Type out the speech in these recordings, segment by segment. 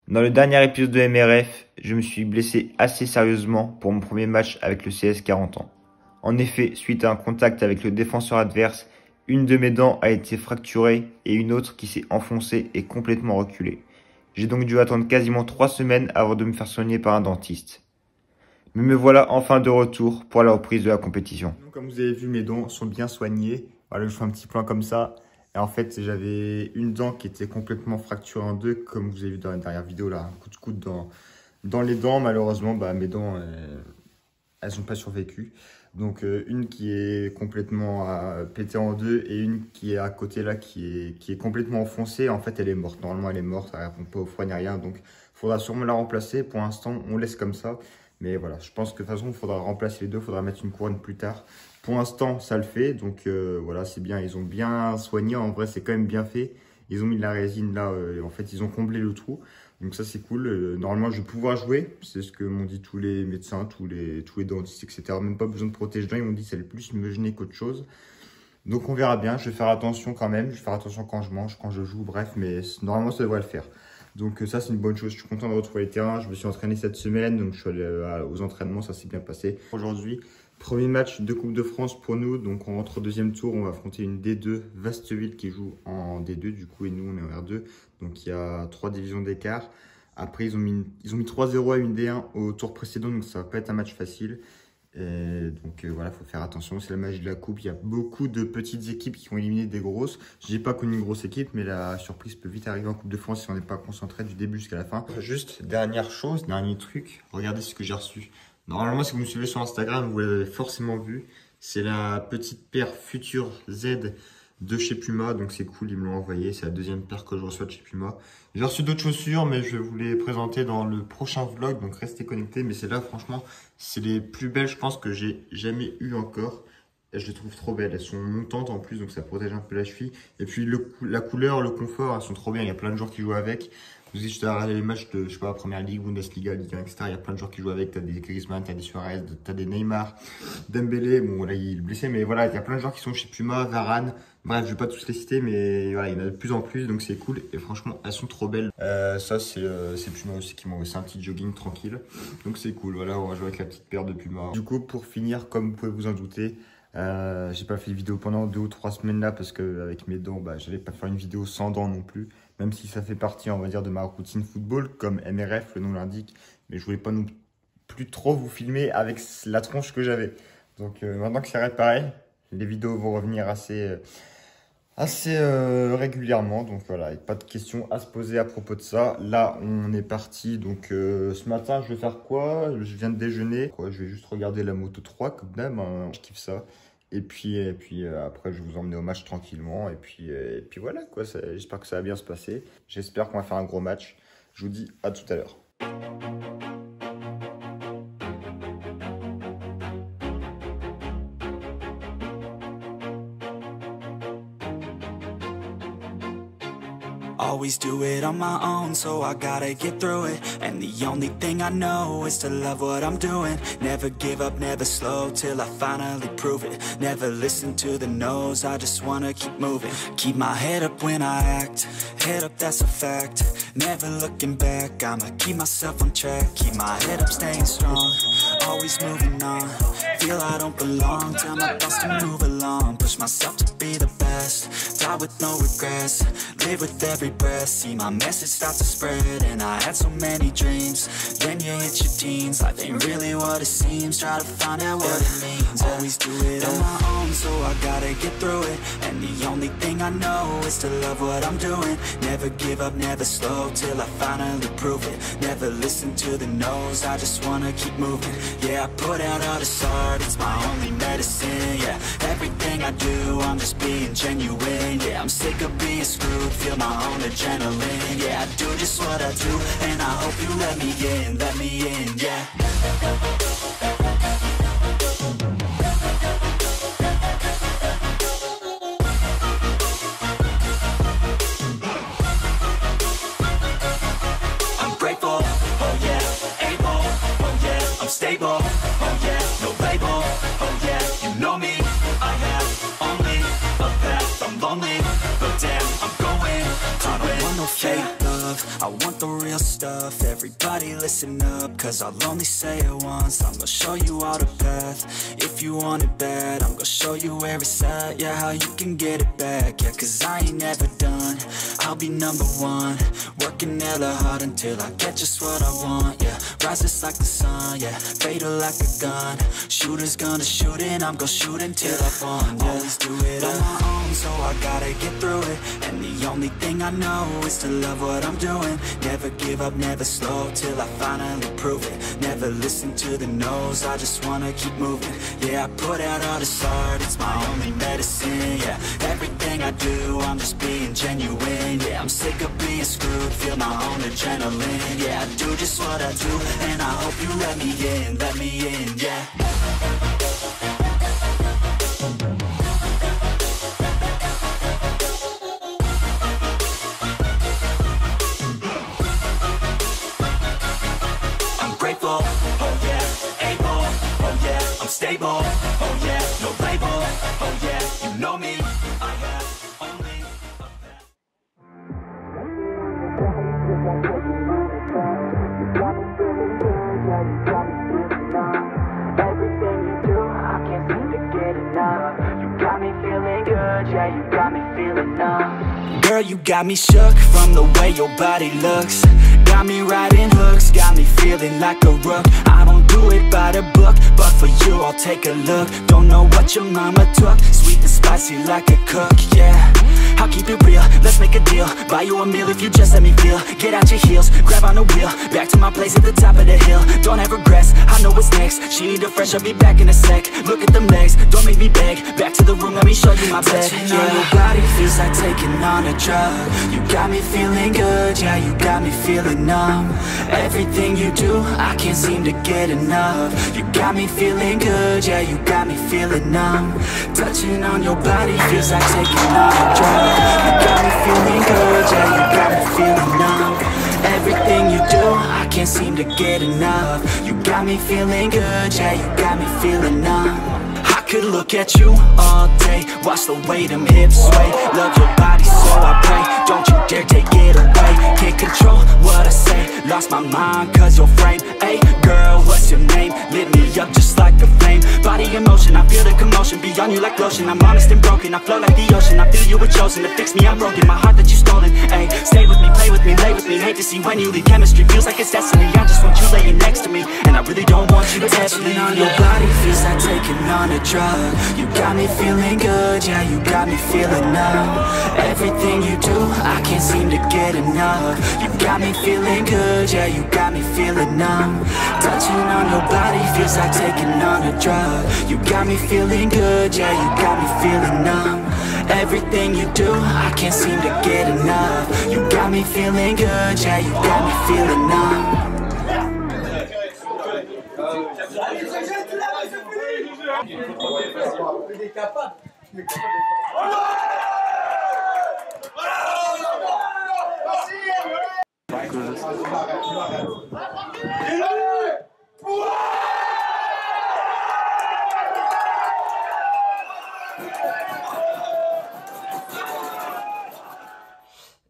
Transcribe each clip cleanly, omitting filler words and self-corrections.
Dans le dernier épisode de MRF, je me suis blessé assez sérieusement pour mon premier match avec le CS 40 ans. En effet, suite à un contact avec le défenseur adverse, une de mes dents a été fracturée et une autre qui s'est enfoncée et complètement reculée. J'ai donc dû attendre quasiment 3 semaines avant de me faire soigner par un dentiste. Mais me voilà enfin de retour pour la reprise de la compétition. Comme vous avez vu, mes dents sont bien soignées. Voilà, je fais un petit plan comme ça. Et en fait, j'avais une dent qui était complètement fracturée en deux, comme vous avez vu dans la dernière vidéo, là, un coup de coude dans les dents. Malheureusement, mes dents, elles n'ont pas survécu. Donc, une qui est complètement pétée en deux et une qui est à côté, là, qui est complètement enfoncée. En fait, elle est morte. Normalement, elle est morte, elle ne répond pas au froid ni rien. Donc, il faudra sûrement la remplacer. Pour l'instant, on laisse comme ça. Mais voilà, je pense que de toute façon, il faudra remplacer les deux, il faudra mettre une couronne plus tard. Pour l'instant, ça le fait, donc voilà, c'est bien. Ils ont bien soigné, en vrai, c'est quand même bien fait. Ils ont mis de la résine là, en fait, ils ont comblé le trou. Donc ça, c'est cool. Normalement, je vais pouvoir jouer. C'est ce que m'ont dit tous les médecins, tous les dentistes, etc. Même pas besoin de protège-dents. Ils m'ont dit que ça allait plus me gêner qu'autre chose. Donc on verra bien. Je vais faire attention quand même. Je vais faire attention quand je mange, quand je joue, bref. Mais normalement, ça devrait le faire. Donc ça, c'est une bonne chose. Je suis content de retrouver les terrains. Je me suis entraîné cette semaine. Donc je suis allé aux entraînements. Ça s'est bien passé. Aujourd'hui, premier match de Coupe de France pour nous. Donc on rentre au deuxième tour. On va affronter une D2, Vasteville, qui joue en D2 du coup. Et nous, on est en R2. Donc il y a 3 divisions d'écart. Après, ils ont mis 3-0 à une D1 au tour précédent. Donc ça va pas être un match facile. Et donc voilà, il faut faire attention, c'est la magie de la coupe. Il y a beaucoup de petites équipes qui ont éliminé des grosses. Je n'ai pas connu une grosse équipe, mais la surprise peut vite arriver en Coupe de France si on n'est pas concentré du début jusqu'à la fin. Juste, dernière chose, dernier truc, regardez ce que j'ai reçu. Normalement, si vous me suivez sur Instagram, vous l'avez forcément vu. C'est la petite paire Future Z de chez Puma, donc c'est cool, ils me l'ont envoyé. C'est la deuxième paire que je reçois de chez Puma. J'ai reçu d'autres chaussures, mais je vais vous les présenter dans le prochain vlog, donc restez connectés. Mais c'est là, franchement, c'est les plus belles, je pense, que j'ai jamais eu encore. Et je les trouve trop belles, elles sont montantes en plus, donc ça protège un peu la cheville. Et puis la couleur, le confort, elles sont trop bien, il y a plein de joueurs qui jouent avec. Vous dites, je t'ai regardé les matchs de, je sais pas, Première Ligue, Bundesliga, Ligue 1, etc. Il y a plein de joueurs qui jouent avec. T'as des Griezmann, t'as des Suarez, t'as des Neymar, Dembélé. Bon, là, il est blessé, mais voilà, il y a plein de joueurs qui sont chez Puma, Varane. Bref, je vais pas tous les citer, mais voilà, il y en a de plus en plus, donc c'est cool. Et franchement, elles sont trop belles. Ça, c'est Puma aussi qui m'a envoyé un petit jogging tranquille. Donc c'est cool, voilà, on va jouer avec la petite paire de Puma. Du coup, pour finir, comme vous pouvez vous en douter, j'ai pas fait de vidéo pendant 2 ou 3 semaines là parce que avec mes dents, j'allais pas faire une vidéo sans dents non plus. Même si ça fait partie, on va dire, de ma routine football, comme MRF, le nom l'indique. Mais je voulais pas non plus trop vous filmer avec la tronche que j'avais. Donc maintenant que c'est réparé, les vidéos vont revenir assez régulièrement. Donc voilà, il n'y a pas de questions à se poser à propos de ça. Là, on est parti. Donc ce matin, je vais faire quoi? Je viens de déjeuner. Je vais juste regarder la Moto 3 comme même. Hein. Je kiffe ça. Et puis après, je vais vous emmener au match tranquillement. Et puis voilà, quoi. J'espère que ça va bien se passer. J'espère qu'on va faire un gros match. Je vous dis à tout à l'heure. Always do it on my own, so I gotta get through it. And the only thing I know is to love what I'm doing. Never give up, never slow, till I finally prove it. Never listen to the no's, I just wanna keep moving. Keep my head up when I act, head up, that's a fact. Never looking back, I'ma keep myself on track. Keep my head up, staying strong, always moving on. Feel I don't belong, tell my thoughts to move along. Push myself to be the best, die with no regrets. Live with every breath, see my message start to spread. And I had so many dreams, then you hit your teens. Life ain't really what it seems, try to find out what it means. Always do it on my own, so I gotta get through it. And the only thing I know is to love what I'm doing. Never give up, never slow, till I finally prove it. Never listen to the no's, I just wanna keep moving. Yeah, I put out all this art, it's my only medicine. Yeah, everything I do, I'm just being genuine. Yeah, I'm sick of being screwed, feel my own adrenaline. Yeah, I do just what I do, and I hope you let me in, yeah. I'm grateful, oh yeah, able, oh yeah, I'm stable, oh yeah, no label, oh yeah, you know me, I have only a path, I'm lonely, but damn, I'm going to win. I don't want no fake love, love, I want the real stuff. Everybody listen up, cause I'll only say it once. I'm gonna show you all the path. If you want it bad, I'm gonna show you where it's at. Yeah, how you can get it back. Yeah, cause I ain't never done. I'll be #1, working hella hard until I get just what I want. Yeah, rises like the sun, yeah, fatal like a gun. Shooters gonna shoot and I'm gonna shoot until I fall. Yeah, always do it on my own, so I gotta get through it. And the only thing I know is to love what I'm doing. Never give up, never slow, till I finally prove it. Never listen to the no's, I just wanna keep moving. Yeah, I put out all this art, it's my only medicine. Yeah, everything I do, I'm just being genuine. Yeah, I'm sick of being screwed, feel my own adrenaline. Yeah, I do just what I do, and I hope you let me in, yeah. Grateful, oh yeah, able, oh yeah, I'm stable, oh yeah, no label, oh yeah, you know me, I have only a path. Everything you do, I can't seem to get enough. You got me feeling good, yeah, you got me feeling numb. Girl, you got me shook from the way your body looks. Got me riding hooks, got me feeling like a rook. I don't do it by the book, but for you I'll take a look. Don't know what your mama took, sweet and spicy like a cook, yeah. I'll keep it real, let's make a deal. Buy you a meal if you just let me feel. Get out your heels, grab on the wheel. Back to my place at the top of the hill. Don't have regrets, I know what's next. She need a fresh, I'll be back in a sec. Look at them legs, don't make me beg. Back to the room, let me show you my bed. Touching on your body feels like taking on a drug. You got me feeling good, yeah, you got me feeling numb. Everything you do, I can't seem to get enough. You got me feeling good, yeah, you got me feeling numb. Touching on your body feels like taking on a drug. You got me feeling good, yeah, you got me feeling numb. Everything you do, I can't seem to get enough. You got me feeling good, yeah, you got me feeling numb. I could look at you all day, watch the way them hips sway. Love your body, so I pray, don't you dare take it away. Can't control what I say, lost my mind cause your frame. Hey girl, what's your name? Lit me up just like a flame. Body in motion, I feel the commotion, beyond you like lotion. I'm honest and broken, I flow like the ocean. I feel you were chosen to fix me, I'm broken. My heart that you stolen, hey. Stay with me, play with me, lay with me. Hate to see when you leave, chemistry feels like it's destiny. I just want you laying next to me, and I really don't want you to ever leave. On your body feels like taking on a drug. You got me feeling good, yeah, you got me feeling numb. Everything you do, I can't seem to get enough. You got me feeling good, yeah, you got me feeling numb. Touching on your body feels like taking on a drug. You got me feeling good, yeah, you got me feeling numb. Everything you do, I can't seem to get enough. You got me feeling good, yeah, you got me feeling numb.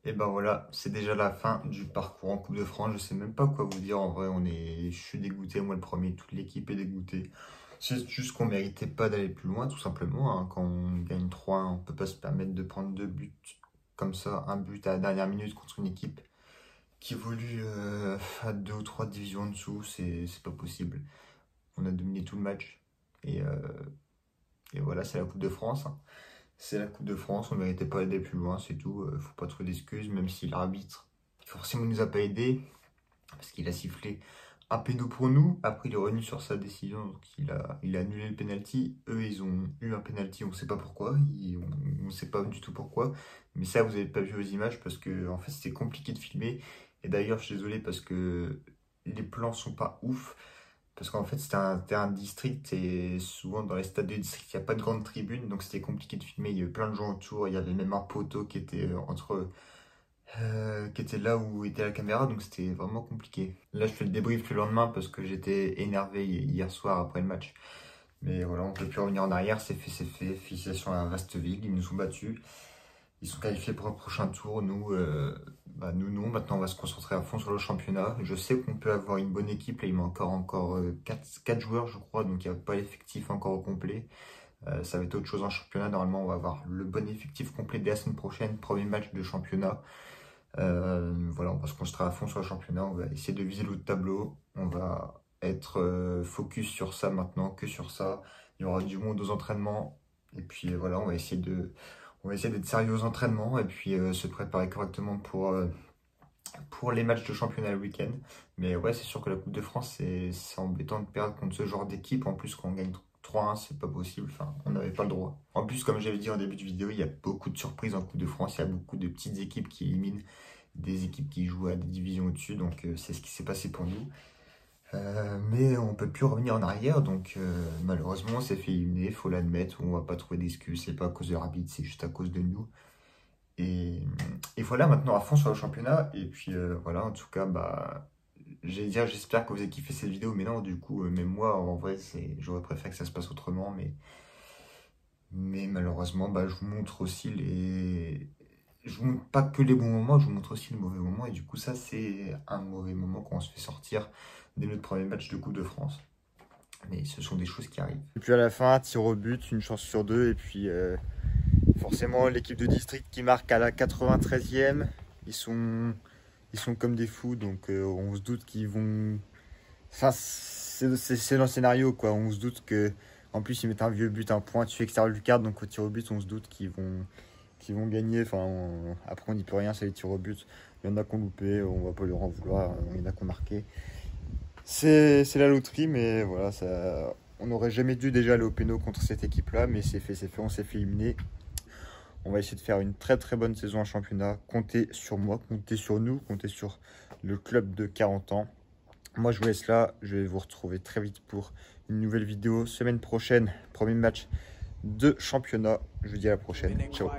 Et ben voilà, c'est déjà la fin du parcours en Coupe de France. Je sais même pas quoi vous dire en vrai. Je suis dégoûté, moi le premier, toute l'équipe est dégoûtée. C'est juste qu'on méritait pas d'aller plus loin, tout simplement. Hein. Quand on gagne 3-1, on peut pas se permettre de prendre 2 buts comme ça, un but à la dernière minute contre une équipe qui évolue à 2 ou 3 divisions en dessous. C'est pas possible. On a dominé tout le match. Et voilà, c'est la Coupe de France. Hein. C'est la Coupe de France, on ne méritait pas d'aller plus loin, c'est tout. Faut pas trouver d'excuses, même si l'arbitre forcément nous a pas aidé parce qu'il a sifflé un péno pour nous. Après, il est revenu sur sa décision, donc il a annulé le penalty. Eux, ils ont eu un penalty, on ne sait pas pourquoi, on ne sait pas du tout pourquoi. Mais ça, vous n'avez pas vu aux images parce que en fait, c'était compliqué de filmer. Et d'ailleurs, je suis désolé parce que les plans sont pas ouf. Parce qu'en fait, c'était un terrain de district et souvent dans les stades de district, il n'y a pas de grande tribune. Donc c'était compliqué de filmer. Il y avait plein de gens autour. Il y avait même un poteau qui était qui était là où était la caméra. Donc c'était vraiment compliqué. Là, je fais le débrief le lendemain parce que j'étais énervé hier soir après le match. Mais voilà, on ne peut plus revenir en arrière. C'est fait. Félicitations à Vaste Ville. Ils nous ont battus. Ils sont qualifiés pour le prochain tour. Nous, non. Maintenant, on va se concentrer à fond sur le championnat. Je sais qu'on peut avoir une bonne équipe. Là, il manque encore 4 joueurs, je crois. Donc, il n'y a pas l'effectif encore au complet. Ça va être autre chose en championnat. Normalement, on va avoir le bon effectif complet dès la semaine prochaine. Premier match de championnat. Voilà, on va se concentrer à fond sur le championnat. On va essayer de viser le haut de tableau. On va être focus sur ça maintenant, que sur ça. Il y aura du monde aux entraînements. Et puis voilà, on va essayer d'être sérieux aux entraînements et puis se préparer correctement pour les matchs de championnat le week-end. Mais ouais, c'est sûr que la Coupe de France, c'est embêtant de perdre contre ce genre d'équipe. En plus, quand on gagne 3-1, c'est pas possible. Enfin, on n'avait pas le droit. En plus, comme j'avais dit en début de vidéo, il y a beaucoup de surprises en Coupe de France. Il y a beaucoup de petites équipes qui éliminent des équipes qui jouent à des divisions au-dessus. Donc, c'est ce qui s'est passé pour nous. Mais on peut plus revenir en arrière, donc malheureusement on s'est fait éliminer, faut l'admettre, on va pas trouver d'excuses, c'est pas à cause de l'arbitre, c'est juste à cause de nous. Et voilà, maintenant à fond sur le championnat, et puis voilà, en tout cas, j'espère que vous avez kiffé cette vidéo, mais non, du coup, même moi, en vrai, j'aurais préféré que ça se passe autrement, mais malheureusement, je vous montre aussi je vous montre pas que les bons moments, je vous montre aussi les mauvais moments, et du coup, ça, c'est un mauvais moment quand on se fait sortir dès notre premier match de Coupe de France. Mais ce sont des choses qui arrivent. Et puis à la fin, tir au but, une chance sur deux. Et puis forcément, l'équipe de district qui marque à la 93e. Ils sont comme des fous. Donc on se doute qu'ils vont... Enfin, c'est dans le scénario, quoi. On se doute que... En plus, ils mettent un vieux but, un point dessus extérieur du cadre. Donc au tir au but, on se doute qu'ils vont gagner. Enfin, après, on n'y peut rien, c'est les tirs au but. Il y en a qui ont loupé, on va pas leur en vouloir. Il y en a qui ont marqué. C'est la loterie, mais voilà, on n'aurait jamais dû déjà aller au péno contre cette équipe-là, mais c'est fait, on s'est fait éliminer. On va essayer de faire une très très bonne saison en championnat. Comptez sur moi, comptez sur nous, comptez sur le club de 40 ans. Moi, je vous laisse là, je vais vous retrouver très vite pour une nouvelle vidéo. Semaine prochaine, premier match de championnat. Je vous dis à la prochaine. Ciao.